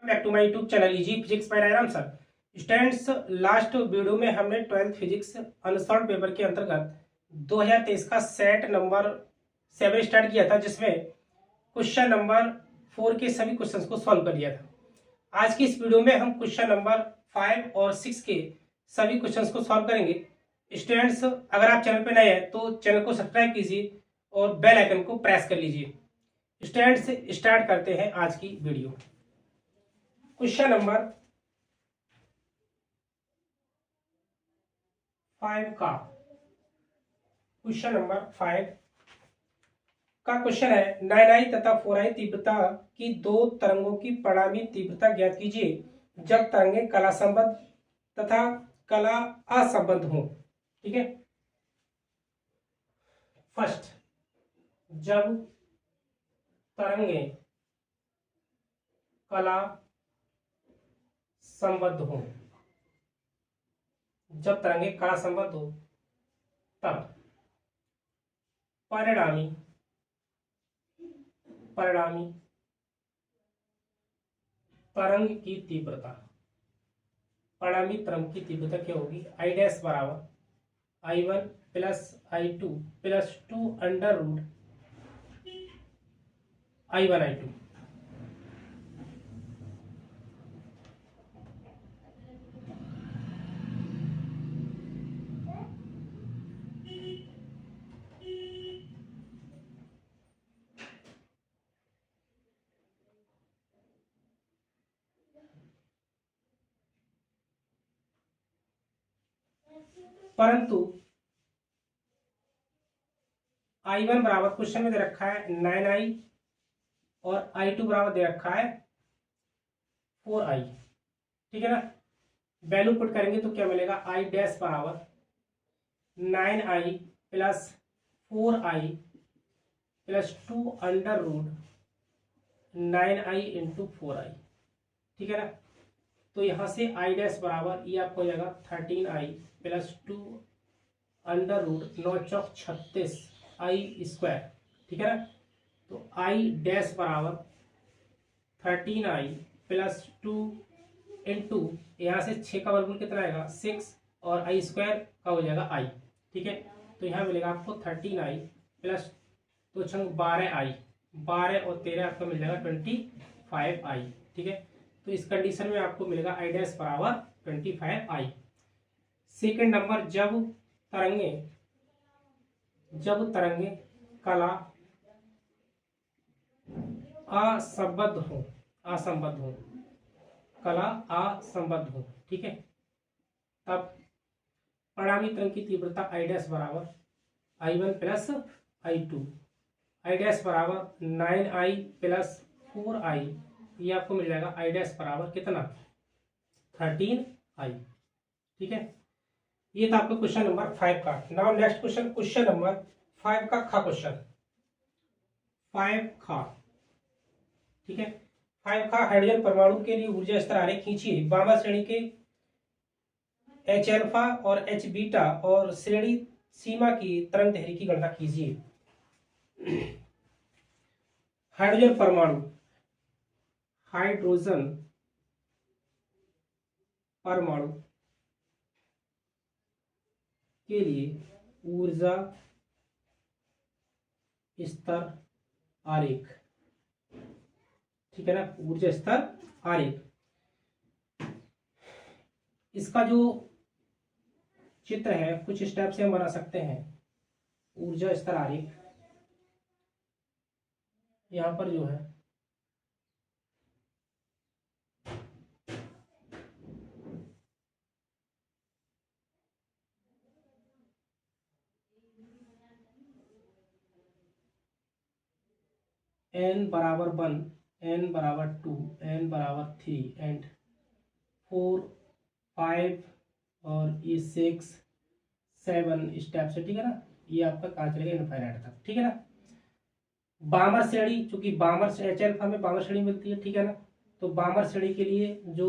Back to my YouTube channel easy physics by Rairam sir. Students, last video में हमने 12th physics unsolved paper के अंतर्गत 2023 का set number 7 start किया था, जिसमें क्वेश्चन नंबर 4 के सभी क्वेश्चंस को सॉल्व कर लिया था। आज की इस वीडियो में हम क्वेश्चन नंबर 5 और 6 के सभी क्वेश्चंस को सॉल्व करेंगे। स्टूडेंट्स, अगर आप चैनल पर नए हैं तो चैनल को सब्सक्राइब कीजिए और बेल आइकन को प्रेस कर लीजिए। स्टूडेंट्स, स्टार्ट करते हैं आज की वीडियो। क्वेश्चन नंबर 5 का क्वेश्चन है, 9i तथा 4i तीव्रता की दो तरंगों की परिणामी तीव्रता ज्ञात कीजिए जब तरंगे कला संबद्ध तथा कला असंबद्ध हो। ठीक है, फर्स्ट, जब तरंगे कला संबद्ध हो, जब तरंगे कला संबद्ध हो तब परिणामी तरंग की तीव्रता, परिणामी तरंग की तीव्रता क्या होगी? आई डैश बराबर i1 plus i2 plus 2 under root i1 i2। परंतु i1 बराबर क्वेश्चन में दे रखा है 9i और i2 बराबर दे रखा है 4i। ठीक है ना, वैल्यू पुट करेंगे तो क्या मिलेगा? i डैश बराबर 9i plus 4i plus 2 under root 9i into 4i। ठीक है ना, तो यहां से i डैश बराबर ये आपको हो जाएगा 13i प्लस 2 अंडर रूट 9 चौक 36 i स्क्वायर। ठीक है ना, तो i डैश बराबर 13i प्लस 2 इंटू यहाँ से 6 का वर्गमूल कितना आएगा? 6 और i स्क्वायर का हो जाएगा i। ठीक है, तो यहाँ मिलेगा आपको 13i प्लस 2 छंग 12i, 12 और 13 आपको मिल जाएगा 25i। ठीक है, तो इस कंडीशन में आपको मिलेगा i डैश बराबर 25i। सेकेंड नंबर, जब तरंगे कला असंबद्ध हो, कला असंबद्ध हो। ठीक है, तब परिणामी तरंग की तीव्रता i डैश बराबर i1 plus i2, i dash बराबर 9i प्लस 4i, ये आपको मिल जाएगा i डैश बराबर कितना? 13i। ठीक है, ये था आपका क्वेश्चन नंबर 5 का। नाउ नेक्स्ट क्वेश्चन नंबर 5 का क्वेश्चन 5 खा। ठीक है, 5 का हाइड्रोजन परमाणु के लिए ऊर्जा स्तर आरेख खींचिए। बारहवां श्रेणी के एच अल्फा और एच बीटा और श्रेणी सीमा की तरंग दैर्ध्य की गणना कीजिए। हाइड्रोजन परमाणु के लिए ऊर्जा स्तर आरेख। ठीक है ना, ऊर्जा स्तर आरेख, इसका जो चित्र है कुछ स्टेप से हम बना सकते हैं। ऊर्जा स्तर आरेख यहां पर जो है n बराबर 1, n बराबर 2, n बराबर 3 एंड 4, 5 और ये 6, 7 स्टेप से। ठीक है ना, ये आपका कहाँ चलेगा? इनफाइनाइट तक। ठीक है ना, बामर श्रेणी, चूंकि बामर एच अल्फा में बामर श्रेणी मिलती है। ठीक है ना, तो बामर श्रेणी के लिए जो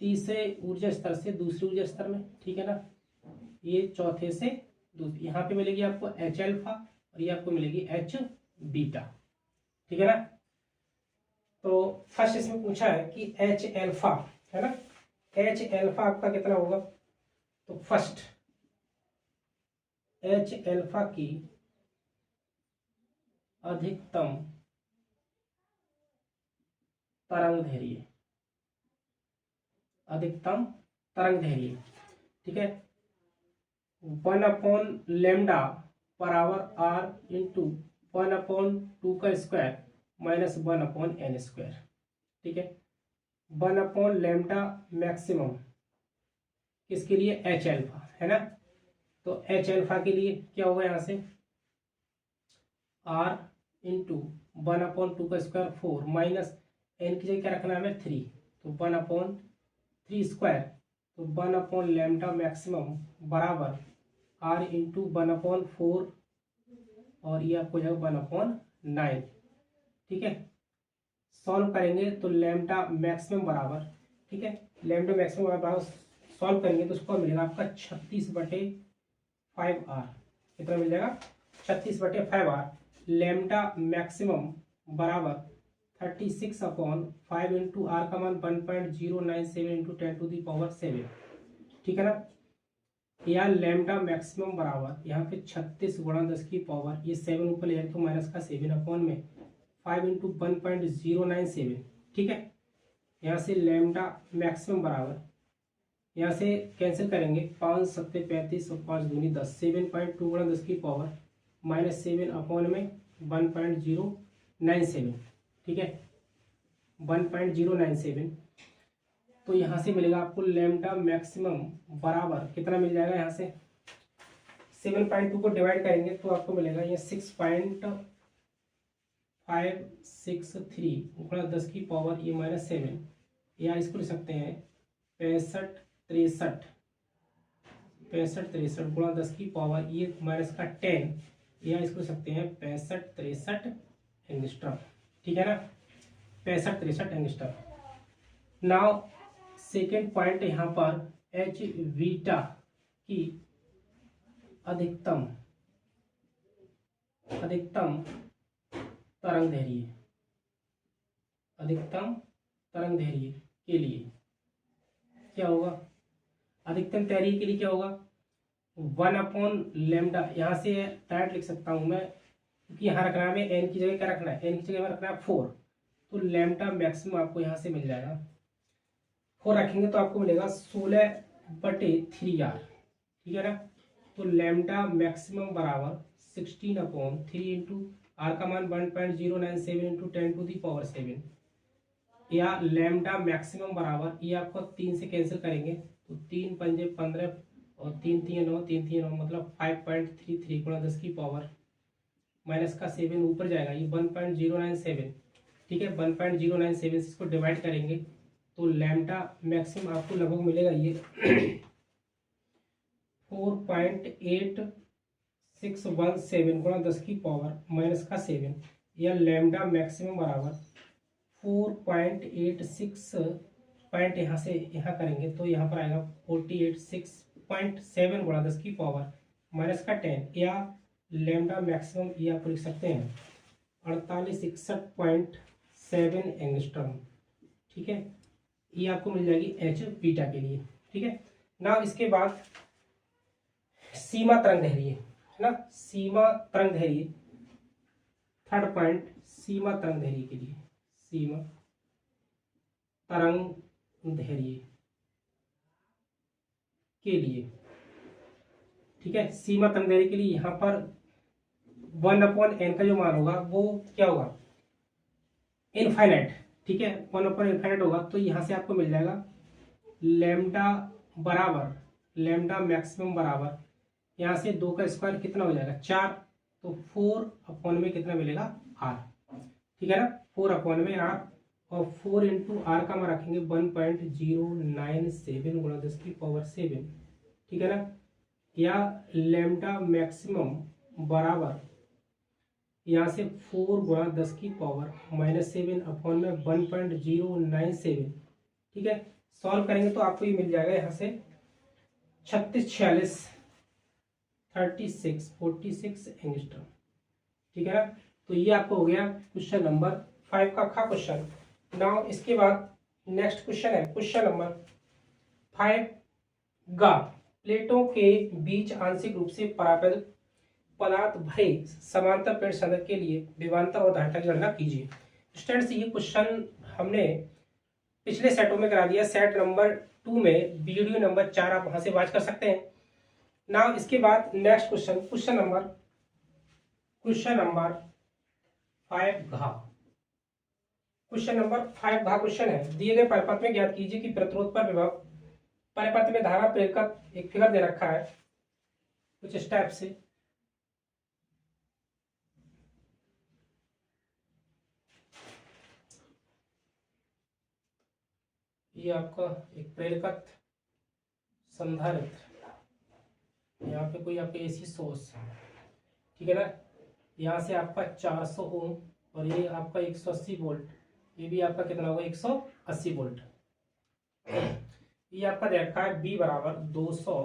तीसरे ऊर्जा स्तर से दूसरे ऊर्जा स्तर में, ठीक है ना, ये चौथे से दूसरी, यहाँ पे मिलेगी आपको एच अल्फा और ये आपको मिलेगी एच बीटा। ठीक है ना, तो फर्स्ट इसमें पूछा है कि एच एल्फा, है ना, एच एल्फा आपका कितना होगा। तो फर्स्ट एच एल्फा की अधिकतम तरंग धैर्य, अधिकतम तरंग धैर्य, ठीक है, 1/λ बराबर r इंटू 1/2 का स्क्वायर माइनस 1/n², ठीक है। 1/λ मैक्सिमम किसके लिए, एच एल्फा, है ना। तो एच एल्फा के लिए क्या होगा, यहाँ से r इंटू 1/2 का स्क्वायर 4 माइनस n की जगह क्या रखना है हमें 3, तो 1/3², तो 1/λ मैक्सिमम बराबर r इंटू 1/4 और ये आपको जाएगा 1/9, ठीक है। सॉल्व करेंगे तो लैम्डा मैक्सिमम बराबर, ठीक है, लैम्डा मैक्सिमम बराबर सॉल्व करेंगे तो उसको मिलेगा आपका 36/5r, कितना मिल जाएगा 36/5r। लैम्डा मैक्सिमम बराबर 36/5 इंटू आर का मान 1.097 इंटू 10⁻⁷, ठीक है ना। या लैम्डा मैक्सिमम बराबर यहाँ पे 36 गुणा 10 की पावर, ये 7 ऊपर ले जाए तो माइनस का 7/5 इंटू 1.097, ठीक है। यहाँ से लैम्डा मैक्सिमम बराबर, यहाँ से कैंसिल करेंगे 5 7 35 और 5 दूनी 10, 7.2 गुणा 10 की पावर माइनस 7/1.097, ठीक है, 1.097। तो यहाँ से मिलेगा आपको लैम्डा मैक्सिमम बराबर कितना मिल जाएगा, यहाँ से 7.2 को डिवाइड करेंगे तो आपको मिलेगा ये 6.563 गुणा 10 की पावर ये -7, या इसको लिख सकते हैं 65 63 गुणा 10 की पावर ये माइनस का 10, या इसको लिख सकते हैं 65 63 एंगस्ट्रॉम, ठीक है ना, 65 63 एंगस्ट्रॉम। नाउ सेकेंड पॉइंट यहाँ पर एच वीटा की अधिकतम तरंग धैर्य, अधिकतम तरंग धैर्य के लिए क्या होगा, अधिकतम धैर्य के लिए क्या होगा 1/λ, यहाँ से डायरेक्ट लिख सकता हूँ मैं, क्योंकि यहाँ रखना है हमें n की जगह क्या रखना है, n की जगह में रखना है 4, तो लैम्डा मैक्सिमम आपको यहाँ से मिल जाएगा 4 रखेंगे तो आपको मिलेगा 16/3r, ठीक है ना। तो लैम्डा मैक्सिमम बराबर 16/3 इंटू आर का मान 1.097 इंटू 10⁻⁷, या लैम्डा मैक्सिमम बराबर, ये आपको 3 से कैंसिल करेंगे तो 3 पंजे 15 और 3 3 9 3 3 9 मतलब 5.33 गुणा 10 की पावर माइनस का 7 ऊपर जाएगा ये 1.097, ठीक है, 1.097 से इसको डिवाइड करेंगे तो लैम्डा मैक्सिमम आपको लगभग मिलेगा ये 4.8617 गुणा 10 की पावर माइनस का 7, या लैम्डा मैक्सिमम बराबर 4.86 पॉइंट यहाँ से यहाँ करेंगे तो यहाँ पर आएगा 486.7 गुणा 10 की पावर माइनस का 10, या लैम्डा मैक्सिमम ये आप लिख सकते हैं 4861.7 एंगस्ट्रॉम, ठीक है, ये आपको मिल जाएगी एच बीटा के लिए, ठीक है ना। इसके बाद सीमा तरंग धैर्य, है ना, सीमा तरंग धैर्य, थर्ड पॉइंट सीमा तरंग धैर्य के लिए, सीमा तरंग धैर्य के लिए, ठीक है, सीमा तरंग धैर्य के लिए यहाँ पर 1/n का जो मान होगा वो क्या होगा इनफाइनाइट, ठीक है, 1/∞ होगा, तो यहाँ से आपको मिल जाएगा लैम्डा बराबर, लैम्डा मैक्सिमम बराबर यहाँ से 2 का स्क्वायर कितना हो जाएगा 4, तो 4/में में कितना मिलेगा r, ठीक है ना, 4/में में r, और 4 इंटू आर का मान रखेंगे 1.097 गुणा 10 की पावर 7, ठीक है ना, या लैम्डा मैक्सिमम बराबर यहाँ से 4 गुणा 10 की पावर -7/में 1.097, ठीक है। सॉल्व करेंगे तो आपको ये मिल जाएगा यहाँ से 36 46 36 46 एंगस्ट्रॉम, ठीक है ना। तो ये आपको हो गया क्वेश्चन नंबर 5 का क्वेश्चन। नाउ इसके बाद नेक्स्ट क्वेश्चन है क्वेश्चन नंबर 5 गा प्लेटों के बीच आंशिक रूप से पराबैंगनी पदार्थ भरे समांतर प्लेट संघ के लिए विभवांतर और धारिता की गणना कीजिए। स्टूडेंट्स ये क्वेश्चन हमने पिछले सेटों में करा दिया, सेट नंबर 2 में वीडियो नंबर 4 आप वहां से वॉच कर सकते हैं। नाउ इसके बाद नेक्स्ट क्वेश्चन क्वेश्चन नंबर 5 घा क्वेश्चन नंबर 5 घा क्वेश्चन है, दिए गए परिपथ में ज्ञात कीजिए कि प्रतिरोध पर विभव परिपथ में धारा प्रेरकत्व एक फिगर दे रखा है कुछ स्टेप से। ये आपका एक प्रेरकत्व संधारित्र, यहाँ पे कोई आपके एसी सोर्स, ठीक है ना, यहाँ से आपका 400 ओम और ये आपका 180 वोल्ट, ये भी आपका कितना होगा 180 वोल्ट। ये आपका दे रखा है बी बराबर 200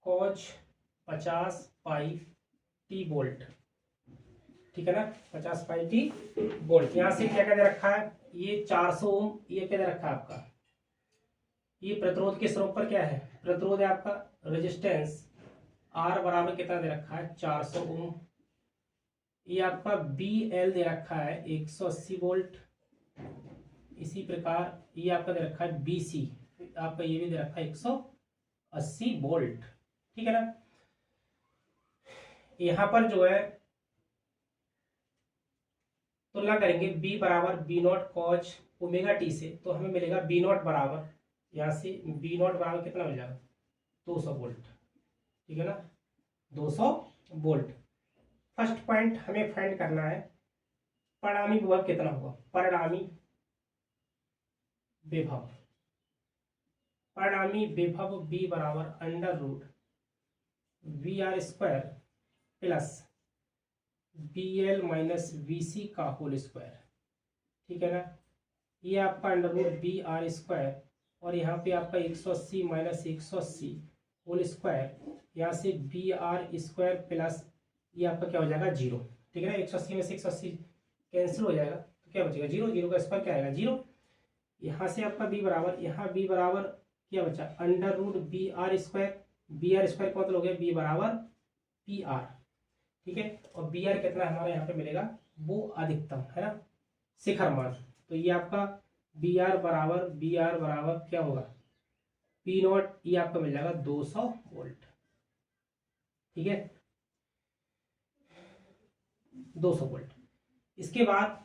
कॉज 50 पाई टी वोल्ट, ठीक है ना, 50 पाई टी वोल्ट। यहाँ से क्या क्या दे रखा है, ये 400 ओम, ये क्या दे रखा है आपका, ये प्रतिरोध के स्वरूप पर क्या है, प्रतिरोध है आपका रेजिस्टेंस आर बराबर कितना दे रखा है 400 ओम। ये आपका बी एल दे रखा है 180 वोल्ट। इसी प्रकार ये आपका दे रखा है बी सी, आपका ये भी दे रखा है 180 वोल्ट, ठीक है ना। यहां पर जो है तुलना करेंगे बी बराबर B naught cos omega T से, तो हमें मिलेगा बी नॉट बराबर, यहाँ से बी नॉट बराबर कितना मिल जाएगा 200 वोल्ट, ठीक है ना, 200 वोल्ट। फर्स्ट पॉइंट हमें फाइंड करना है परिणामी विभव कितना होगा, परिणामी विभव, परिणामी विभव बी बराबर under root V R square plus B L minus V C का होल स्क्वायर, ठीक है ना। ये आपका under root B R square और यहाँ पे आपका 180 माइनस 180 होल स्क्वायर, यहाँ से बी आर स्क्वायर प्लस ये आपका क्या हो जाएगा 0, ठीक है ना। 180 में से 180 कैंसिल हो जाएगा तो क्या बचेगा 0, 0 का स्क्वायर क्या आएगा 0। यहाँ से आपका बी बराबर, यहाँ बी बराबर क्या बचा under root B R square, B R square का मतलब हो गया बी बराबर पी आर, ठीक है। और बी आर कितना हमारा यहाँ पे मिलेगा वो अधिकतम है ना, शिखर मान। तो ये आपका बी आर बराबर क्या होगा पी नॉट, ये आपका मिल जाएगा 200 वोल्ट, ठीक है 200 वोल्ट। इसके बाद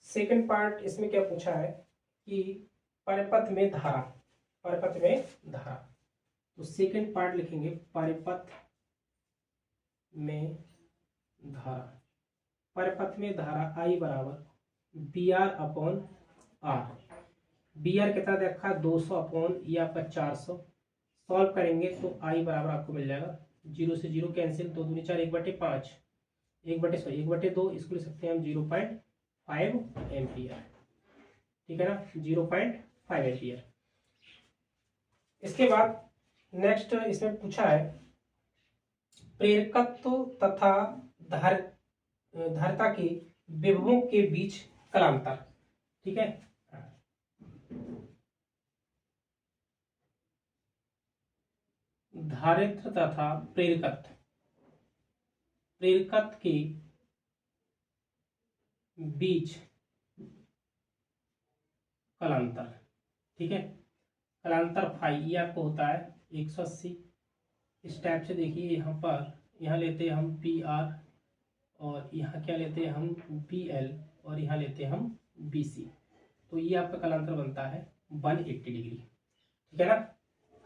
सेकंड पार्ट इसमें क्या पूछा है कि परिपथ में धारा, परिपथ में धारा, तो सेकंड पार्ट लिखेंगे परिपथ में धारा, परिपथ में धारा आई बराबर B R upon R, B R कितना देखा 200 अपॉन ये आपका 400, सॉल्व करेंगे तो आई बराबर आपको मिल जाएगा 0 से 0 कैंसिल, 2 दूनी 4, 1/5, 1/2, इसको लिख सकते हैं हम 0.5 एम्पियर, ठीक है ना 0.5 एम्पियर। इसके बाद नेक्स्ट इसमें पूछा है प्रेरकत्व तथा धारिता के विभवों के बीच कालांतर, ठीक है। धारित्र तथा प्रेरकत्व, प्रेरकत्व के बीच कालांतर, ठीक है, कालांतर फाई ये आपको होता है 180। इस टाइप से देखिए यहाँ पर, यहाँ लेते हैं हम पी आर और यहाँ क्या लेते हैं हम बी एल और यहाँ लेते हैं हम बी सी, तो ये आपका कालांतर बनता है 180 डिग्री, ठीक है ना।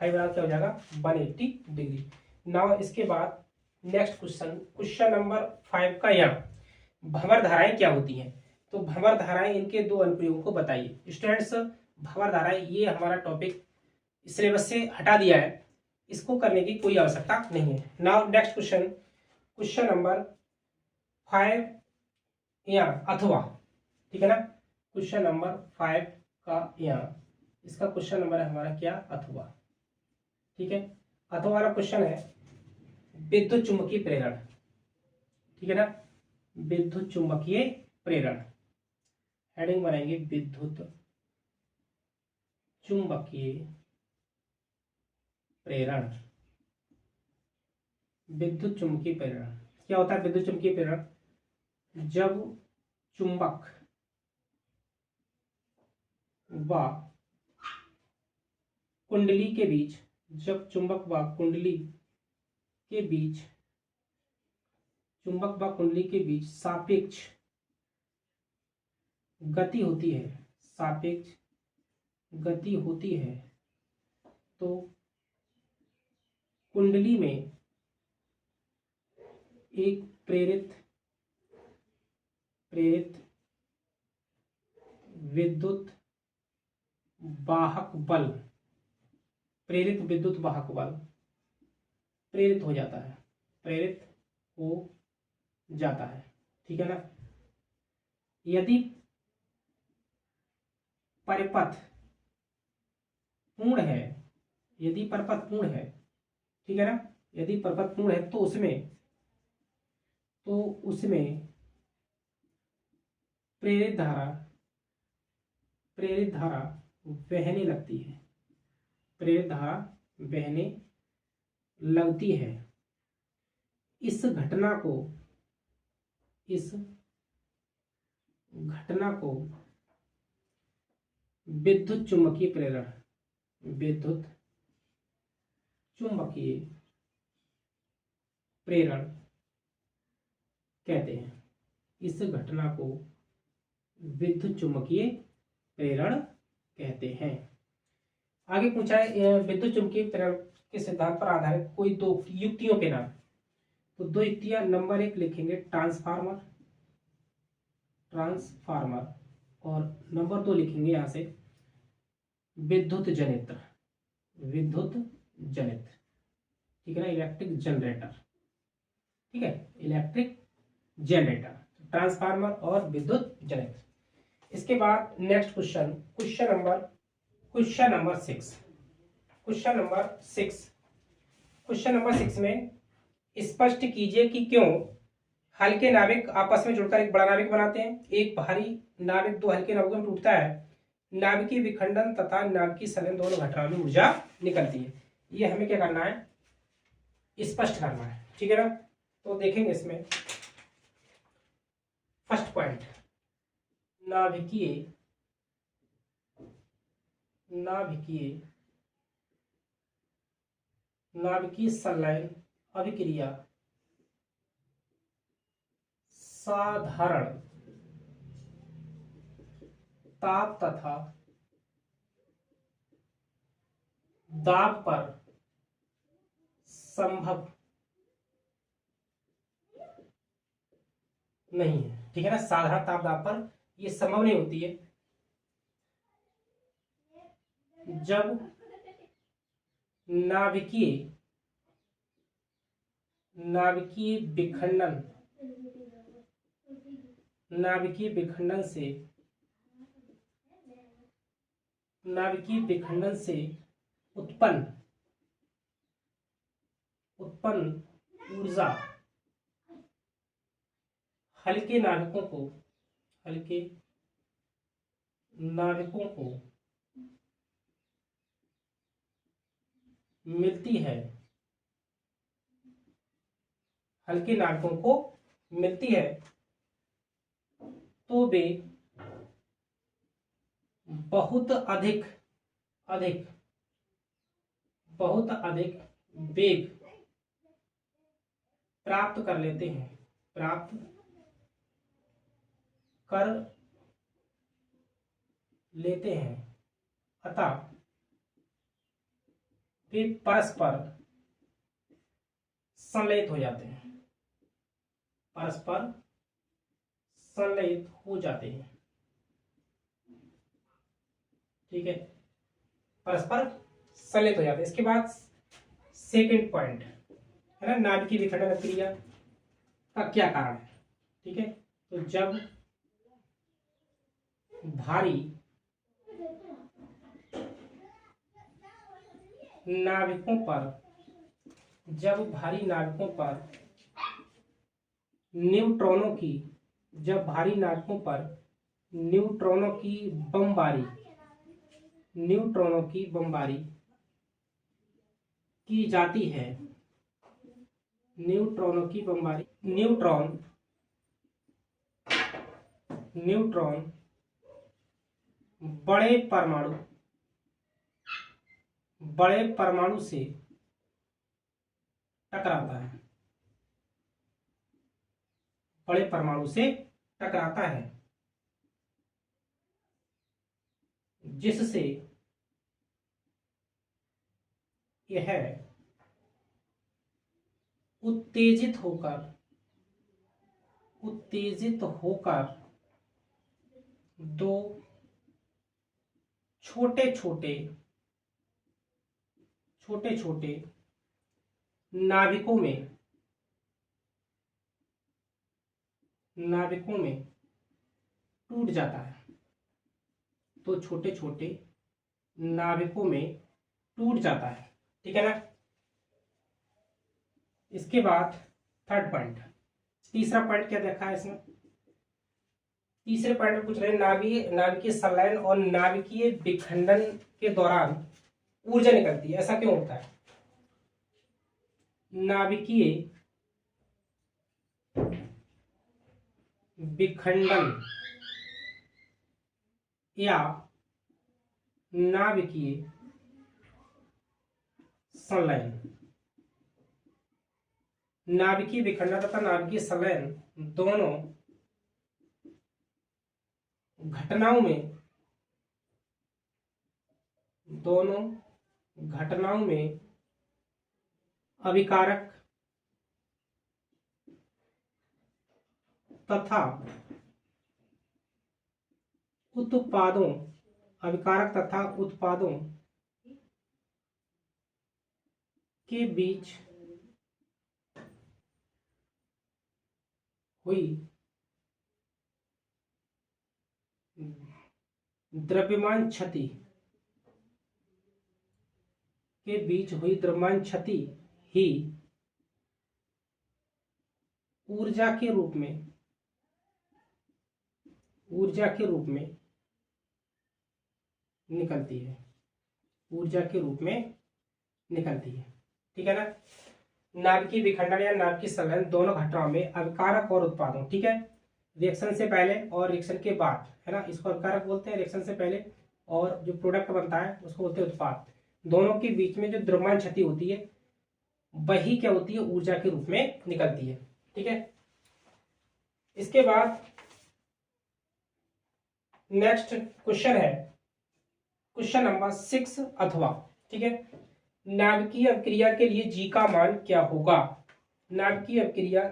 फाइव बराबर क्या हो जाएगा 180 डिग्री। नाउ इसके बाद नेक्स्ट क्वेश्चन, क्वेश्चन नंबर 5 का यहाँ भंवर धाराएं क्या होती हैं, तो भंवर धाराएं इनके दो अनुप्रयोगों को बताइए। स्टूडेंट्स भंवर धाराएं ये हमारा टॉपिक सिलेबस से हटा दिया है, इसको करने की कोई आवश्यकता नहीं है। Now next question, question number 5 यहाँ अथवा, ठीक है ना, क्वेश्चन नंबर 5 का यहाँ इसका क्वेश्चन नंबर है हमारा क्या अथवा, ठीक है। अथवा वाला क्वेश्चन है विद्युत चुंबकीय प्रेरण, ठीक है ना, विद्युत चुंबकीय प्रेरण। हेडिंग बनाएंगे विद्युत चुंबकीय प्रेरण। विद्युत चुंबकीय प्रेरण क्या होता है? विद्युत चुंबकीय प्रेरण जब चुंबक व कुंडली के बीच, जब चुंबक व कुंडली के बीच, चुंबक व कुंडली के बीच सापेक्ष गति होती है, सापेक्ष गति होती है, तो कुंडली में एक प्रेरित विद्युत वाहक बल, प्रेरित विद्युत वाहक बल प्रेरित हो जाता है, प्रेरित हो जाता है। ठीक है ना? यदि परिपथ पूर्ण है, यदि परिपथ पूर्ण है, ठीक है ना, यदि परिपथ पूर्ण है तो उसमें प्रेरित धारा बहने लगती है, प्रेरित धारा बहने लगती है। इस घटना को विद्युत चुंबकीय प्रेरण, विद्युत चुंबकीय प्रेरण कहते हैं। इस घटना को विद्युत चुंबकीय प्रेरण कहते हैं। आगे पूछा है विद्युत चुंबकीय प्रेरण के सिद्धांत पर आधारित कोई दो युक्तियों के नाम। तो दो युक्तियां, नंबर 1 लिखेंगे ट्रांसफार्मर, और नंबर 2 लिखेंगे यहां से विद्युत जनित्र, ठीक है ना, इलेक्ट्रिक जनरेटर। ठीक है, इलेक्ट्रिक जनरेटर, ट्रांसफार्मर और विद्युत जनित्र। इसके बाद नेक्स्ट क्वेश्चन नंबर 6 में स्पष्ट कीजिए कि क्यों हल्के नाविक आपस में जुड़कर एक बड़ा नाविक बनाते हैं, एक भारी नाविक दो हल्के नाविकों में टूटता है, नाभिकीय विखंडन तथा नाभिकीय संलयन दोनों घटनाओं में ऊर्जा निकलती है। ये हमें क्या करना है? स्पष्ट करना है। ठीक है ना? तो देखेंगे इसमें फर्स्ट पॉइंट, नाभिकीय संलयन अभिक्रिया साधारण ताप तथा दाब पर संभव नहीं है। ठीक है ना? साधारण ताप दाब पर यह संभव नहीं होती है। जब नाभिकीय विखंडन से उत्पन्न ऊर्जा हल्के नाभिकों को मिलती है, तो वे बहुत अधिक वेग प्राप्त कर लेते हैं, अतः वे परस्पर संलयित हो जाते हैं, ठीक है, परस्पर संलयित हो जाते हैं। इसके बाद सेकंड पॉइंट है ना, नाभिकीय विखंडन क्रिया का क्या कारण है। ठीक है, तो जब भारी नाभिकों पर न्यूट्रॉनों की न्यूट्रॉनों की बमबारी, न्यूट्रॉनों की बमबारी की जाती है। न्यूट्रॉनों की बमबारी, न्यूट्रॉन बड़े परमाणु, बड़े परमाणु से टकराता है, बड़े परमाणु से टकराता है, जिससे यह उत्तेजित होकर दो छोटे छोटे नाभिकों में टूट जाता है। तो छोटे छोटे नाभिकों में टूट जाता है, ठीक है ना। इसके बाद थर्ड पॉइंट, तीसरा पॉइंट क्या देखा है इसमें। तीसरे पॉइंट में पूछ रहे हैं नाभिकीय संलयन और नाभिकीय विखंडन के दौरान ऊर्जा निकलती है, ऐसा क्यों होता है। नाभिकीय विखंडन या नाभिकीय संलयन, नाभिकीय विखंडन तथा नाभिकीय संलयन दोनों घटनाओं में अभिकारक तथा उत्पादों के बीच हुई द्रव्यमान क्षति ही ऊर्जा के रूप में निकलती है, ठीक है ना। नाभिकीय विखंडन या नाभिकीय संलयन दोनों घटनाओं में अभिकारक और उत्पादों, ठीक है, रिएक्शन से पहले और रिएक्शन के बाद, है ना, इसको अभिकारक बोलते हैं रिएक्शन से पहले, और जो प्रोडक्ट बनता है उसको बोलते हैं उत्पाद। दोनों के बीच में जो द्रव्यमान क्षति होती है वही क्या होती है, ऊर्जा के रूप में निकलती है, ठीक है। इसके बाद नेक्स्ट क्वेश्चन है क्वेश्चन नंबर 6 अथवा, ठीक है। नाभिकीय अभिक्रिया के लिए जी का मान क्या होगा। नाभिकीय अभिक्रिया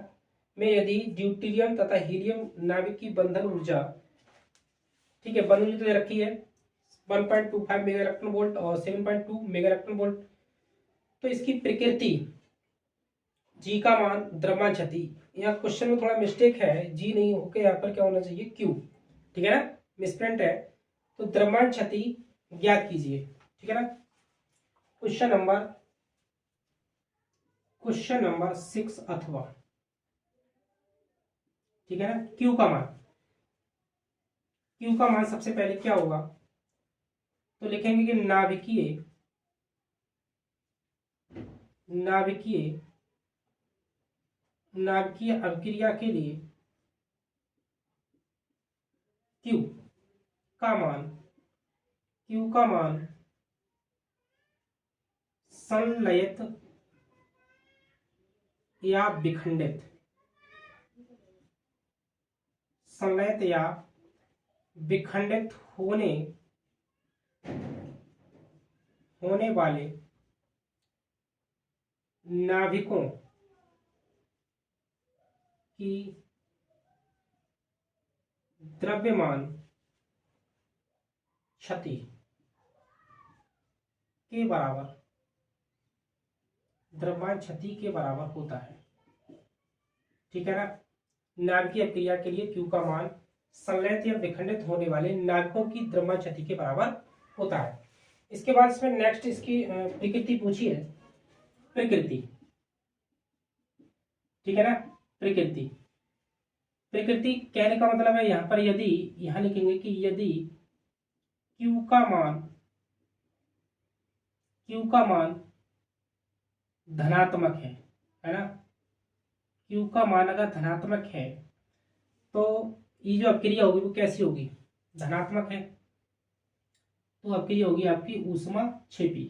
में यदि ड्यूटेरियम तथा हीलियम नाभिकीय बंधन ऊर्जा, ठीक है, बंधन ऊर्जा दे रखी है 1.25 मेगा इलेक्ट्रॉन वोल्ट और 7.2 मेगा इलेक्ट्रॉन वोल्ट, तो इसकी प्रकृति जी का मान द्रव्यमान क्षति, यहाँ क्वेश्चन में थोड़ा मिस्टेक है, जी नहीं होकर यहाँ पर क्या होना चाहिए क्यू, ठीक है ना, मिसप्रिंट है। तो द्रव्यमान क्षति ज्ञात कीजिए, ठीक है ना। क्वेश्चन नंबर 6 अथवा, ठीक है ना। क्यू का मान सबसे पहले क्या होगा, तो लिखेंगे कि नाभिकीय अभिक्रिया के लिए क्यू का मान संलयित या विखंडित होने वाले नाभिकों की द्रव्यमान क्षति के बराबर होता है, ठीक है ना। नाभिकीय अभिक्रिया के लिए क्यू का मान संलयित या विखंडित होने वाले नाभिकों की द्रव्यमान क्षति के बराबर होता है। इसके बाद इसमें नेक्स्ट इसकी प्रकृति पूछी है, प्रकृति, ठीक है ना। प्रकृति कहने का मतलब है यहाँ पर यदि, यहाँ लिखेंगे कि यदि Q का मान धनात्मक है ना, Q का मान अगर धनात्मक है तो ये जो अक्रिया होगी वो कैसी होगी, धनात्मक है, तो अक्रिया होगी आपकी ऊष्माक्षेपी,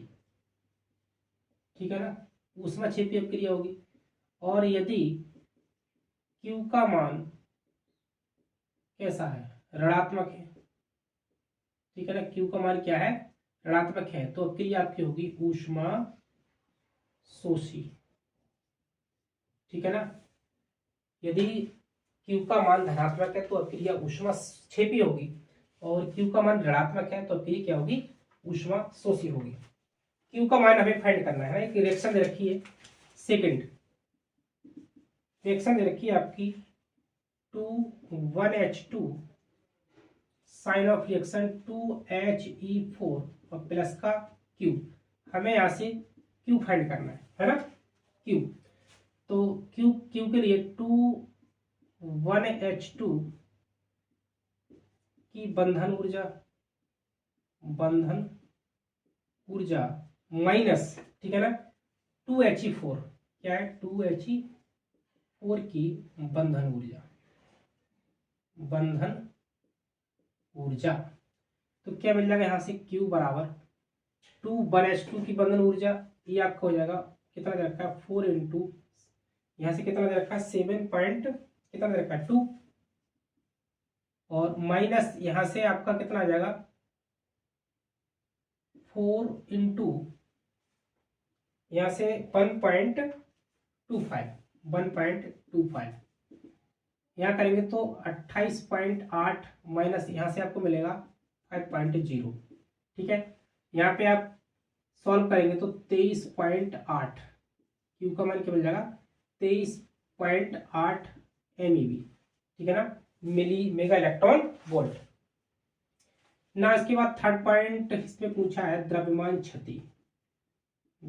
ठीक है ना, ऊष्माक्षेपी अक्रिया होगी। और यदि Q का मान कैसा है, ऋणात्मक है, ठीक है ना, Q का मान क्या है, ऋणात्मक है, तो अक्रिया आपकी होगी ऊष्मा शोषी, ठीक है ना। यदि Q का मान धनात्मक है तो अक्रिया ऊष्माक्षेपी होगी, और Q का मान ऋणात्मक है तो अक्रिया क्या होगी, ऊष्मा शोषी होगी। Q का मान हमें फाइंड करना है। एक रिएक्शन दे रखी है, सेकंड रिएक्शन दे रखी है आपकी 1H2 sign of reaction 2He4 और प्लस का Q, हमें यहाँ से Q फाइंड करना है ना, Q। तो Q के लिए 1H2 की बंधन ऊर्जा माइनस, ठीक है ना, 2He4, क्या है, 2He4 की बंधन ऊर्जा, तो क्या मिल जाएगा यहाँ से Q बराबर 1H2 की बंधन ऊर्जा, ये आपका हो जाएगा कितना दे रखा है, 4 इंटू यहाँ से कितना दे रखा है, 7 पॉइंट कितना दे रखा है 2, और माइनस यहाँ से आपका कितना आ जाएगा 4 इंटू यहाँ से 1.25 यहाँ करेंगे तो 28.8 माइनस यहाँ से आपको मिलेगा 5.0, ठीक है। यहाँ पे आप सॉल्व करेंगे तो 23.8, Q का मान क्या मिल जाएगा 23.8 MeV, ठीक है ना, मिली मेगा इलेक्ट्रॉन वोल्ट ना। इसके बाद थर्ड पॉइंट इसमें पूछा है द्रव्यमान क्षति। तो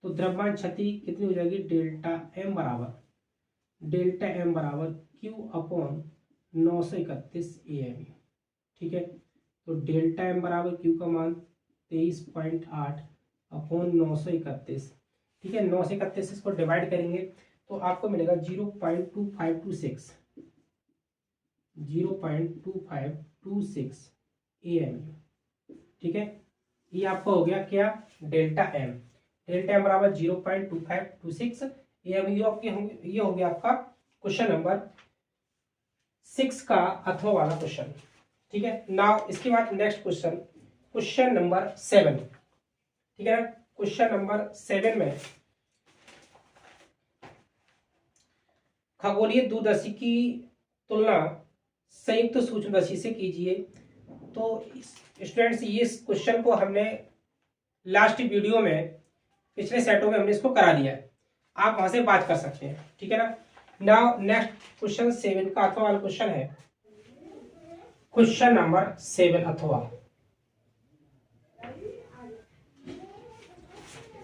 द्रव्यमान क्षति कितनी हो जाएगी, डेल्टा एम बराबर Q अपॉन 931 AME, ठीक है। तो डेल्टा एम बराबर Q का मान 23.8 अपॉन 931, ठीक है। 931 इसको डिवाइड करेंगे तो आपको मिलेगा 0.2526 AME, ठीक है। ये आपका हो गया क्या, डेल्टा एम बराबर 0.2526 AME। ये हो गया आपका क्वेश्चन नंबर 6 का अथवा वाला क्वेश्चन, ठीक है। नाउ इसके बाद नेक्स्ट क्वेश्चन नंबर 7, ठीक है ना। क्वेश्चन नंबर 7 में खगोलीय दूरदर्शी की तुलना संयुक्त सूक्ष्मदर्शी से कीजिए। तो स्टूडेंट्स ये क्वेश्चन को हमने लास्ट वीडियो में, पिछले सेटों में हमने इसको करा लिया है, आप वहां से बात कर सकते हैं, ठीक है ना। नाउ नेक्स्ट क्वेश्चन 7 का अथवा वाला क्वेश्चन है, क्वेश्चन नंबर 7 अथवा।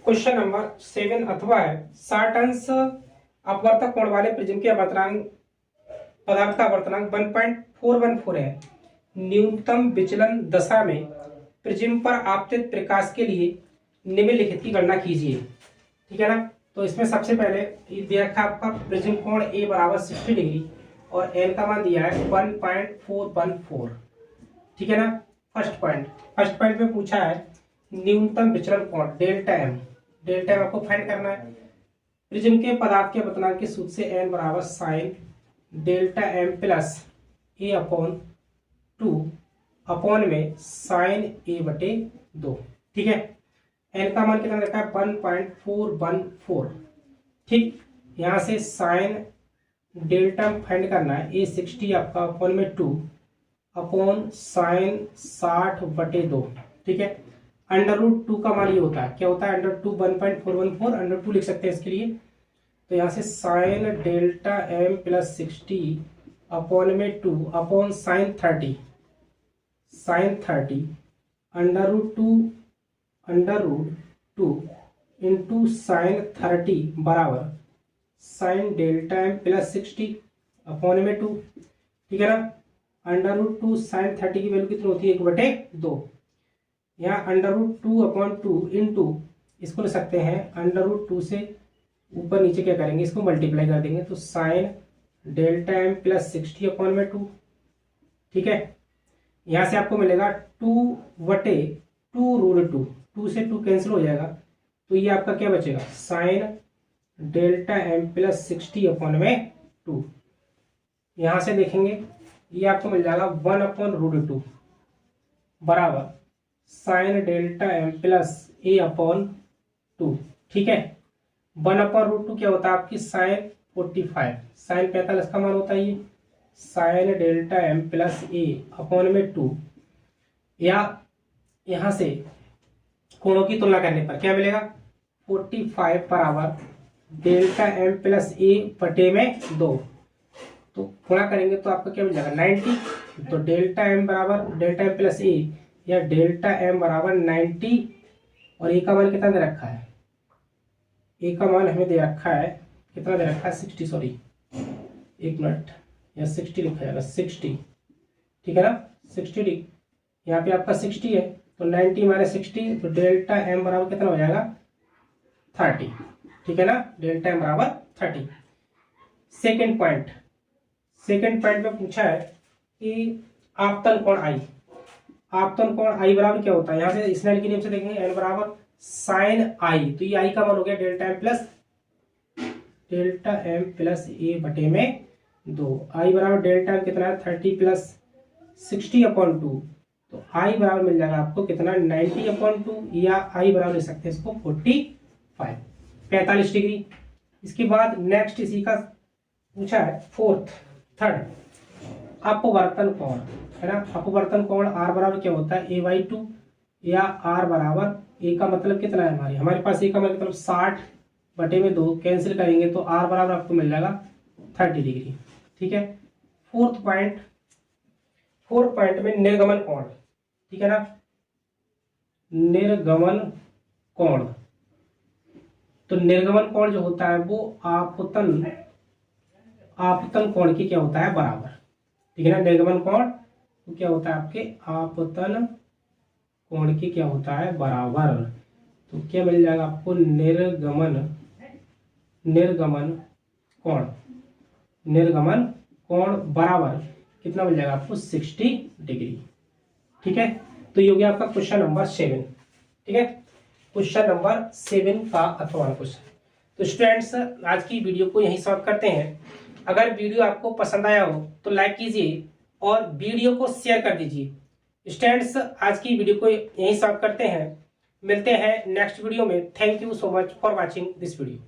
क्वेश्चन नंबर 7 अथवा है 60 अंश अपवर्तक कोण वाले प्रिज्म के अपवर्तनांक पदार्थ का अपवर्तनांक 1.414 है। न्यूनतम विचलन दशा में प्रिज्म पर आपतित प्रकाश के लिए निम्नलिखित की गणना कीजिए, ठीक है ना। तो इसमें सबसे पहले ये दे रखा है आपका प्रिज्म कोण A बराबर 60 डिग्री और n का मान दिया है 1.414, ठीक है ना। फर्स्ट पॉइंट में पूछा है न्यूनतम विचलन कोण डेल्टा एम आपको फाइंड करना है। प्रिज्म के पदार्थ के अपवर्तनांक के सूत्र से n बराबर sine delta M plus A upon 2 upon में साइन A/2, ठीक है। n का मान कितना रहता है 1.414, ठीक। यहां से साइन डेल्टा फाइंड करना है, A60 आपका अपॉन में 2 अपॉन साइन 60/2, ठीक है। √2 का मान ये होता है, क्या होता है, √2 1.414 √2 लिख सकते हैं इसके लिए। तो यहाँ से sine delta M plus 60 upon में 2 अपॉन साइन 30 √2 इंटू साइन 30 बराबर sine delta M plus 60 upon में 2, ठीक है ना। √2 साइन 30 की वैल्यू कितनी होती है, 1/2। यहाँ √2 अपॉन 2 इंटू इसको ले सकते हैं √2 से ऊपर नीचे क्या करेंगे, इसको मल्टीप्लाई कर देंगे, तो sine delta M plus 60 upon में 2, ठीक है। यहाँ से आपको मिलेगा 2/2 2 से 2 कैंसिल हो जाएगा, तो ये आपका क्या बचेगा, sine delta M plus 60 upon में 2। यहाँ से देखेंगे ये आपको मिल जाएगा 1/√2 बराबर साइन डेल्टा एम प्लस ए अपॉन 2, ठीक है। 1/√2 क्या होता है आपकी साइन 45, साइन 45 का मान होता है ये, साइन डेल्टा एम प्लस ए अपॉन में 2। या यहाँ से कोणों की तुलना करने पर क्या मिलेगा, 45 बराबर डेल्टा एम प्लस ए बटे में 2, तो गुणा करेंगे तो आपका क्या मिल जाएगा 90। तो डेल्टा एम बराबर डेल्टा एम प्लस ए या डेल्टा एम बराबर 90, और ए का मान कितना दे रखा है, ए का मान हमें दे रखा है, कितना दे रखा है 60, सॉरी एक मिनट, या 60 लिखा जाएगा 60, ठीक है ना 60, यहाँ पे आपका 60 है, तो 90 माइनस 60, तो डेल्टा एम बराबर कितना हो जाएगा 30, ठीक है ना, डेल्टा एम बराबर 30। सेकेंड पॉइंट में पूछा है कि आपतन कोण आई, आपतन कोण आई बराबर क्या होता है, यहाँ से स्नेल के नियम से देखेंगे एन बराबर साइन आई, तो ये आई का मान हो गया डेल्टा एम प्लस ए बटे में 2। आई बराबर डेल्टा एम कितना है 30 प्लस 60 अपॉन 2, तो आई बराबर मिल जाएगा आपको कितना 90 अपॉन 2, या आई बराबर ले सकते हैं इसको 45 डिग्री। इसके बाद नेक्स्ट इसी का पूछा है थर्ड अपवर्तन कोण, है ना। अपवर्तन कोण आर बराबर क्या होता है a/2, या आर बराबर ए का मतलब कितना है हमारे पास ए का मतलब 60 बटे में 2, कैंसिल करेंगे तो आर बराबर आपको मिल जाएगा 30 डिग्री, ठीक है। फोर्थ पॉइंट में निर्गमन कोण, ठीक है ना, निर्गमन कोण, तो निर्गमन कोण जो होता है वो आपतन कोण की क्या होता है बराबर, ठीक है ना। निर्गमन कोण तो क्या होता है आपके आपतन कोण की क्या होता है बराबर, तो क्या मिल जाएगा आपको निर्गमन कोण बराबर कितना मिल जाएगा आपको 60 डिग्री, ठीक है। तो ये हो गया आपका क्वेश्चन नंबर 7, ठीक है, क्वेश्चन नंबर 7 का अथवा क्वेश्चन। तो स्टूडेंट्स आज की वीडियो को यहीं सॉल्व करते हैं। अगर वीडियो आपको पसंद आया हो तो लाइक कीजिए और वीडियो को शेयर कर दीजिए। स्टूडेंट्स आज की वीडियो को यहीं सॉल्व करते हैं, मिलते हैं नेक्स्ट वीडियो में। Thank you so much for watching this video.